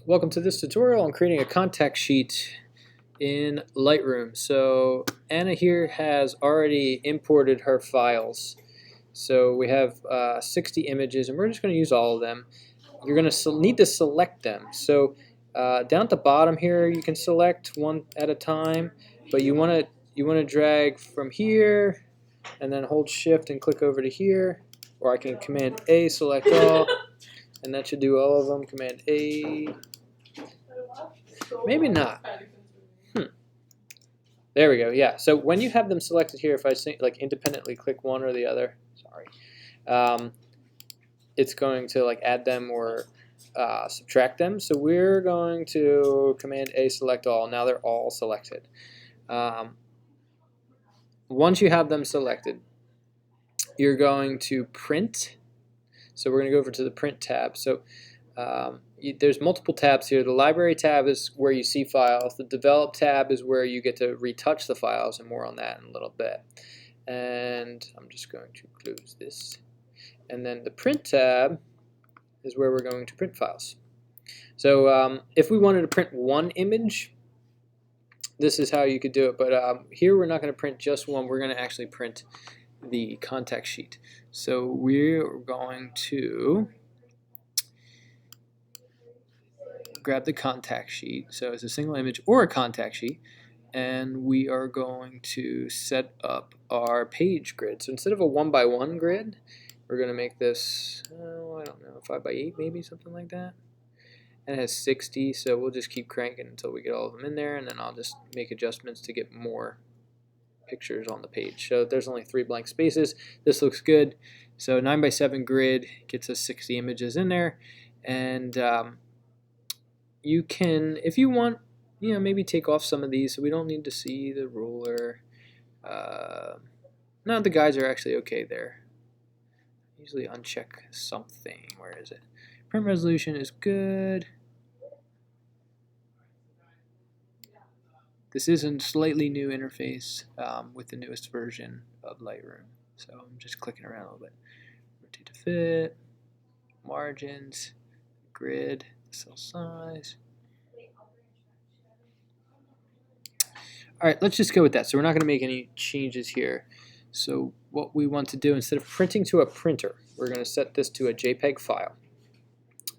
Welcome to this tutorial on creating a contact sheet in Lightroom. So Anna here has already imported her files. So we have 60 images and we're just going to use all of them. You're going to need to select them. So down at the bottom here you can select one at a time, but you want to drag from here and then hold shift and click over to here, or I can Command A, select all, and that should do all of them. Command A. Maybe not. There we go. Yeah. So when you have them selected here, if I like independently click one or the other, sorry, it's going to like add them or subtract them. So we're going to Command A, select all. Now they're all selected. Once you have them selected, you're going to print. So we're going to go over to the print tab. So there's multiple tabs here. The library tab is where you see files. The develop tab is where you get to retouch the files, and more on that in a little bit. And I'm just going to close this. And then the print tab is where we're going to print files. So if we wanted to print one image, this is how you could do it. But here we're not going to print just one. We're going to actually print the contact sheet. So we're going to grab the contact sheet. So it's a single image or a contact sheet. And we are going to set up our page grid. So instead of a 1x1 grid, we're going to make this, I don't know, 5x8 maybe, something like that. And it has 60, so we'll just keep cranking until we get all of them in there, and then I'll just make adjustments to get more pictures on the page. So there's only 3 blank spaces. This looks good. So 9x7 grid gets us 60 images in there, and you can, if you want, maybe take off some of these so we don't need to see the ruler. No, the guys are actually okay there. Usually uncheck something. Where is it? Print resolution is good. This is a slightly new interface with the newest version of Lightroom. So I'm just clicking around a little bit. Rotate to fit, margins, grid, cell size. All right, let's just go with that. So we're not going to make any changes here. So what we want to do, instead of printing to a printer, we're going to set this to a JPEG file.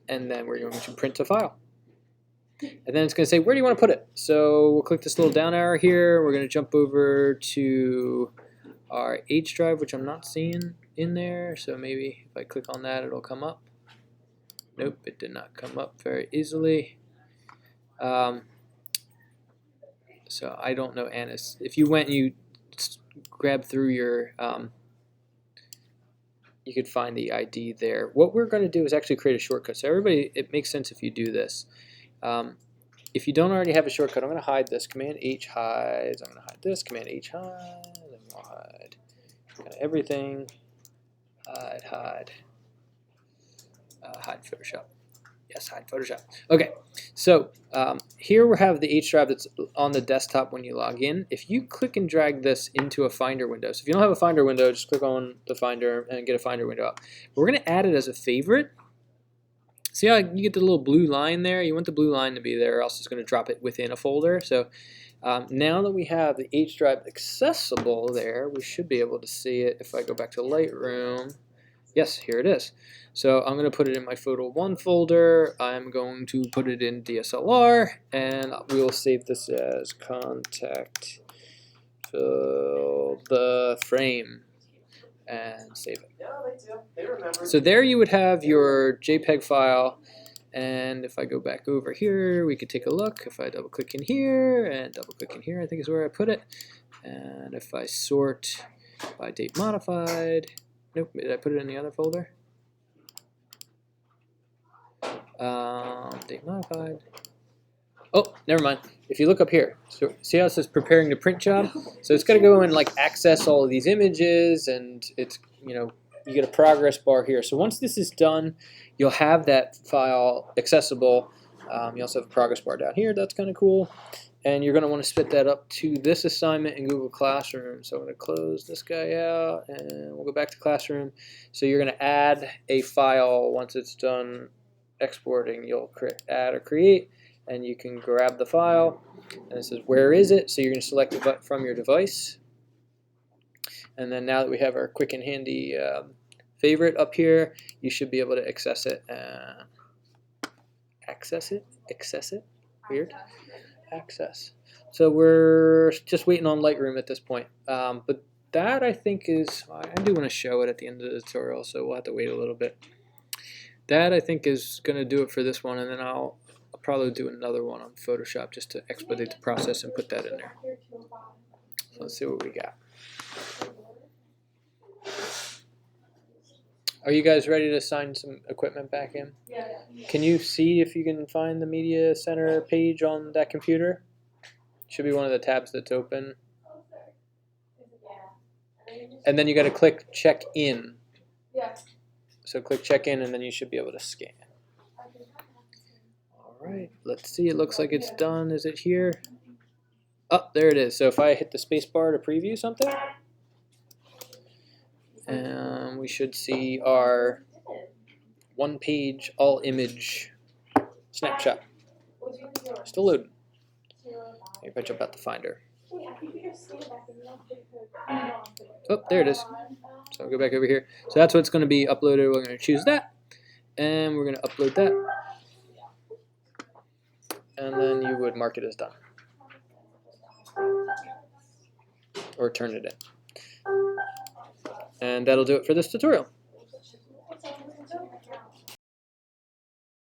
And then we're going to print a file. And then it's going to say, where do you want to put it? So we'll click this little down arrow here. We're going to jump over to our H drive, which I'm not seeing in there. So maybe if I click on that, it'll come up. Nope, it did not come up very easily. So I don't know, Anna's. If you went and you grabbed through your, you could find the ID there. What we're going to do is actually create a shortcut. So everybody, it makes sense if you do this. If you don't already have a shortcut, I'm going to hide this. Command H hides. I'm going to hide this. Command H hide. And we'll hide kind of everything. Hide Photoshop. Yes, hide Photoshop. Okay, so here we have the H drive that's on the desktop when you log in. If you click and drag this into a Finder window, so if you don't have a Finder window, just click on the Finder and get a Finder window up. We're going to add it as a favorite. See how you get the little blue line there? You want the blue line to be there, or else it's going to drop it within a folder. So now that we have the H drive accessible there, we should be able to see it. If I go back to Lightroom, yes, here it is. So I'm going to put it in my Photo 1 folder. I'm going to put it in DSLR, and we will save this as contact fill the frame. And save it. Yeah, they do. They remember. So there you would have your JPEG file, and if I go back over here, we could take a look. If I double click in here and double click in here, I think is where I put it. And if I sort by date modified, nope, did I put it in the other folder? Date modified. Oh, never mind. If you look up here, so see how it says preparing the print job? So it's going to go and like access all of these images, and it's, you get a progress bar here. So once this is done, you'll have that file accessible. You also have a progress bar down here. That's kind of cool. And you're going to want to spit that up to this assignment in Google Classroom. So I'm going to close this guy out, and we'll go back to Classroom. So you're going to add a file once it's done exporting, you'll add or create, and you can grab the file, and it says where is it, so you're going to select it from your device. And then now that we have our quick and handy favorite up here, you should be able to access it. Access it? Weird. Access. So we're just waiting on Lightroom at this point. But that I think is, I do want to show it at the end of the tutorial, so we'll have to wait a little bit. That I think is going to do it for this one, and then I'll probably do another one on Photoshop just to expedite the process and put that in there. So let's see what we got. Are you guys ready to sign some equipment back in? Yeah. Can you see if you can find the Media Center page on that computer? Should be one of the tabs that's open. And then you got to click check in. Yeah. So click check in, and then you should be able to scan. All right, let's see. It looks like it's done. Is it here? Oh, there it is. So if I hit the space bar to preview something, and we should see our one-page all-image snapshot. Still loading. Maybe I jump out the Finder. Oh, there it is. So I'll go back over here. So that's what's going to be uploaded. We're going to choose that, and we're going to upload that, and then you would mark it as done, or turn it in. And that'll do it for this tutorial.